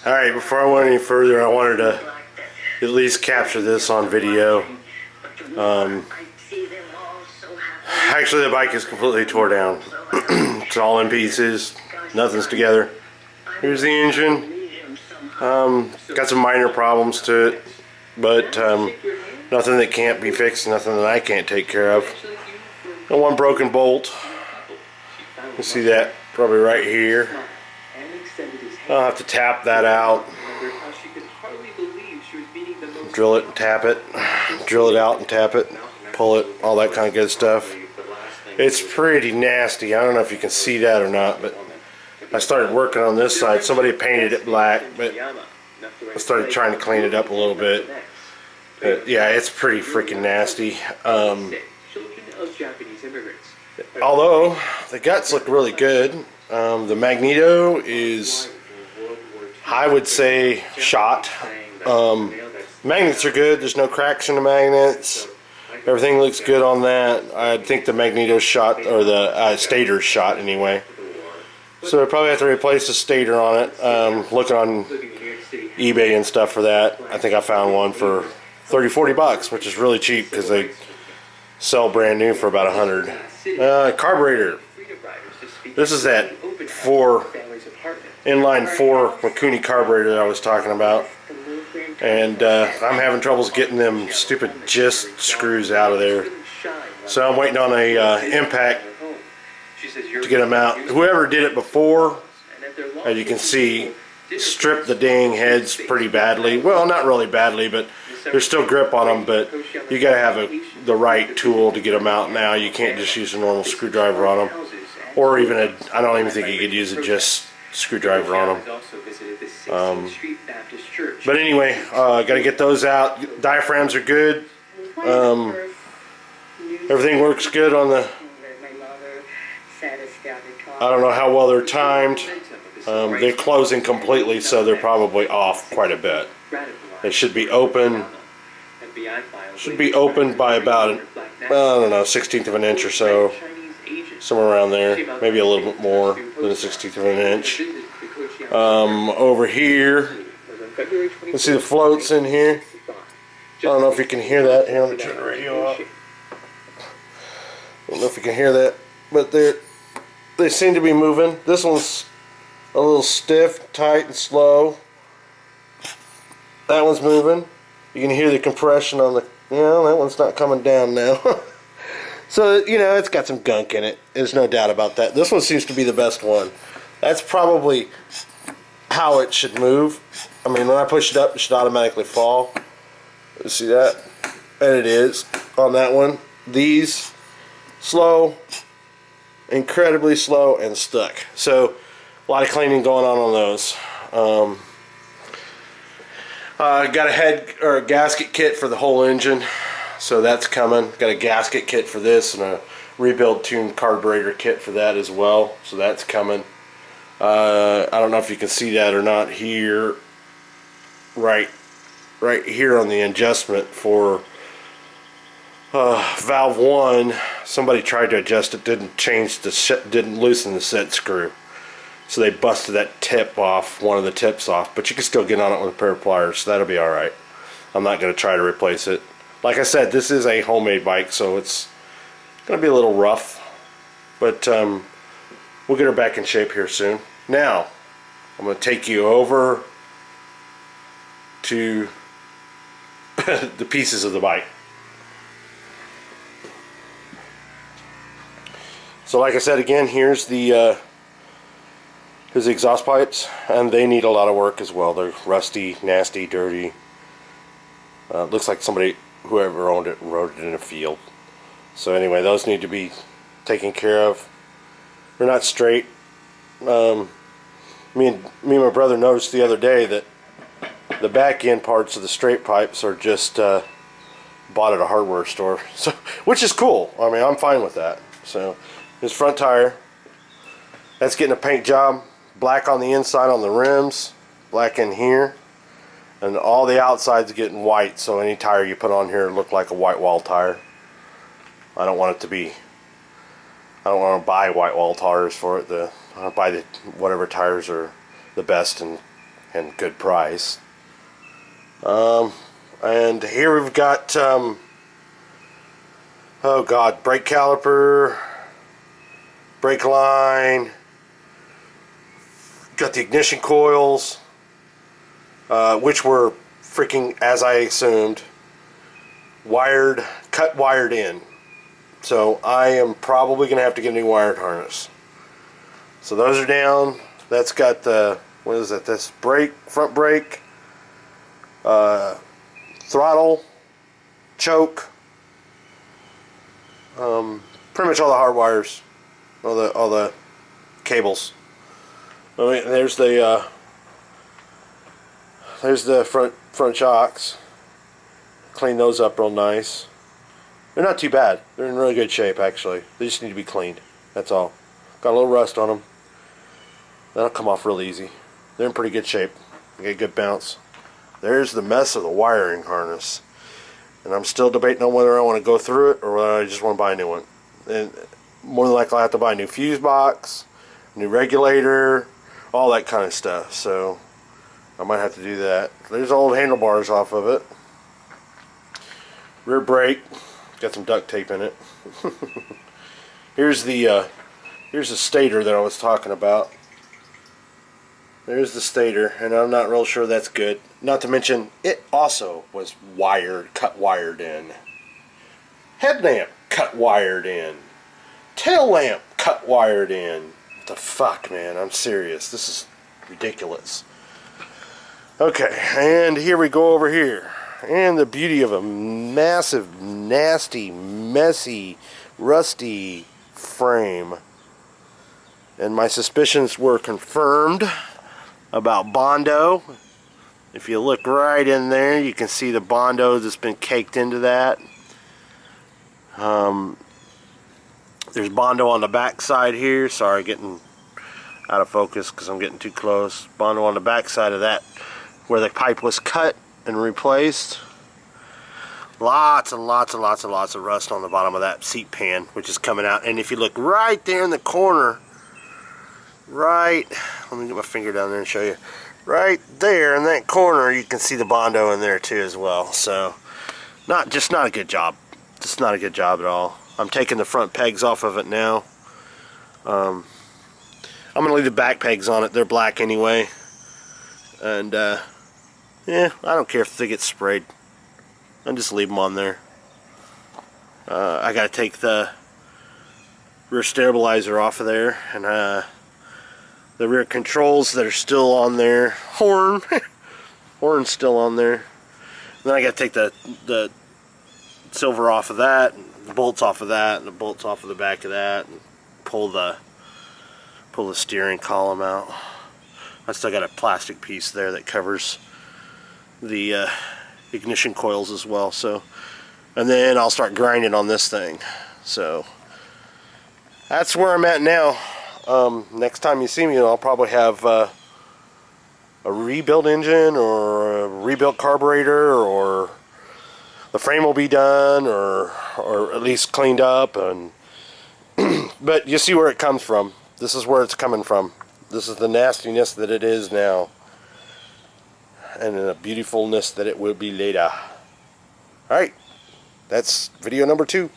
Alright, before I went any further, I wanted to at least capture this on video. Actually, the bike is completely tore down. It's all in pieces. Nothing's together. Here's the engine. Got some minor problems to it, but nothing that can't be fixed, nothing that I can't take care of. And one broken bolt. You see that probably right here. I'll have to tap that out. Drill it and tap it. Drill it out and tap it. Pull it. All that kind of good stuff. It's pretty nasty. I don't know if you can see that or not, but I started working on this side. Somebody painted it black, but I started trying to clean it up a little bit. But yeah, it's pretty freaking nasty. Although the guts look really good. The magneto is, I would say, shot. Magnets are good. There's no cracks in the magnets. Everything looks good on that. I think the magneto's shot, or the stator's shot anyway. So I probably have to replace the stator on it. Looking on eBay and stuff for that. I think I found one for 30-40 bucks, which is really cheap because they sell brand new for about 100. Carburetor. This is that inline 4 Mikuni carburetor that I was talking about. And I'm having troubles getting them stupid gist screws out of there. So I'm waiting on a impact to get them out. Whoever did it before, as you can see, stripped the dang heads pretty badly. Well, not really badly, but there's still grip on them. But you gotta have the right tool to get them out now. You can't just use a normal screwdriver on them, or even I don't even think you could use a just screwdriver on them. But anyway, gotta get those out. Diaphragms are good. Everything works good on the. I don't know how well they're timed. They're closing completely, so they're probably off quite a bit. They should be open. Should be open by about, I don't know, 1/16 of an inch or so. Somewhere around there. Maybe a little bit more than a 1/16 of an inch. Over here, let's see the floats in here. I don't know if you can hear that. Here, let me turn the radio off. I don't know if you can hear that, but they seem to be moving. This one's a little stiff, tight, and slow. That one's moving. You can hear the compression on the. That one's not coming down now. So, it's got some gunk in it. There's no doubt about that. This one seems to be the best one. That's probably how it should move. I mean, when I push it up, it should automatically fall. You see that? And it is on that one. These, slow, incredibly slow, and stuck. So, a lot of cleaning going on those. Got a head or a gasket kit for the whole engine. So that's coming. Got a gasket kit for this and a rebuild tuned carburetor kit for that as well. So that's coming. I don't know if you can see that or not here. Right here on the adjustment for valve 1. Somebody tried to adjust it, didn't loosen the set screw. So they busted that tip off, one of the tips off. But you can still get on it with a pair of pliers, so that'll be alright. I'm not going to try to replace it. Like I said, this is a homemade bike, so it's going to be a little rough. But we'll get her back in shape here soon. Now, I'm going to take you over to the pieces of the bike. So like I said again, here's the exhaust pipes, and they need a lot of work as well. They're rusty, nasty, dirty. Looks like whoever owned it rode it in a field. So anyway, those need to be taken care of. They're not straight. Me and my brother noticed the other day that the back end parts of the straight pipes are just bought at a hardware store, so which is cool. I mean, I'm fine with that. So this front tire, that's getting a paint job. Black on the inside on the rims, black in here. And all the outside's getting white, so any tire you put on here will look like a white wall tire. I don't want to buy white wall tires for it. I buy whatever tires are the best and good price. And here we've got oh god, brake caliper, brake line, got the ignition coils, which were freaking, as I assumed, cut wired in. So I am probably going to have to get a new wired harness. So those are down. That's got the, what is that? That's brake, front brake, throttle, choke, pretty much all the hard wires, all the cables. I mean, there's the front shocks. Clean those up real nice. They're not too bad. They're in really good shape, actually. They just need to be cleaned. That's all. Got a little rust on them. That'll come off real easy. They're in pretty good shape. They get good bounce. There's the mess of the wiring harness. And I'm still debating on whether I want to go through it or whether I just want to buy a new one. And more than likely I have to buy a new fuse box, new regulator, all that kind of stuff. So I might have to do that. There's old handlebars off of it. Rear brake, got some duct tape in it. Here's the stator that I was talking about. There's the stator, and I'm not real sure that's good. Not to mention, it also was cut wired in. Headlamp cut wired in. Tail lamp cut wired in. What the fuck, man? I'm serious. This is ridiculous. Okay, and here we go over here. And the beauty of a massive, nasty, messy, rusty frame. And my suspicions were confirmed about Bondo. If you look right in there, you can see the Bondo that's been caked into that. There's Bondo on the back side here. Sorry, getting out of focus because I'm getting too close. Bondo on the back side of that where the pipe was cut and replaced. Lots and lots and lots and lots of rust on the bottom of that seat pan, which is coming out. And if you look right there in the corner, let me get my finger down there and show you. Right there in that corner, you can see the Bondo in there too as well. So, not a good job. Just not a good job at all. I'm taking the front pegs off of it now. I'm gonna leave the back pegs on it. They're black anyway. And yeah, I don't care if they get sprayed. I'll just leave them on there. I gotta take the rear stabilizer off of there, and the rear controls that are still on there. Horn's still on there. Then I gotta take the silver off of that, and the bolts off of that, and the bolts off of the back of that, and pull the steering column out. I still got a plastic piece there that covers the ignition coils as well. So, and then I'll start grinding on this thing. So that's where I'm at now. Next time you see me, I'll probably have a rebuilt engine or a rebuilt carburetor, or the frame will be done, or at least cleaned up. And but you see where it comes from. This is where it's coming from. This is the nastiness that it is now, and the beautifulness that it will be later. Alright, that's video number 2.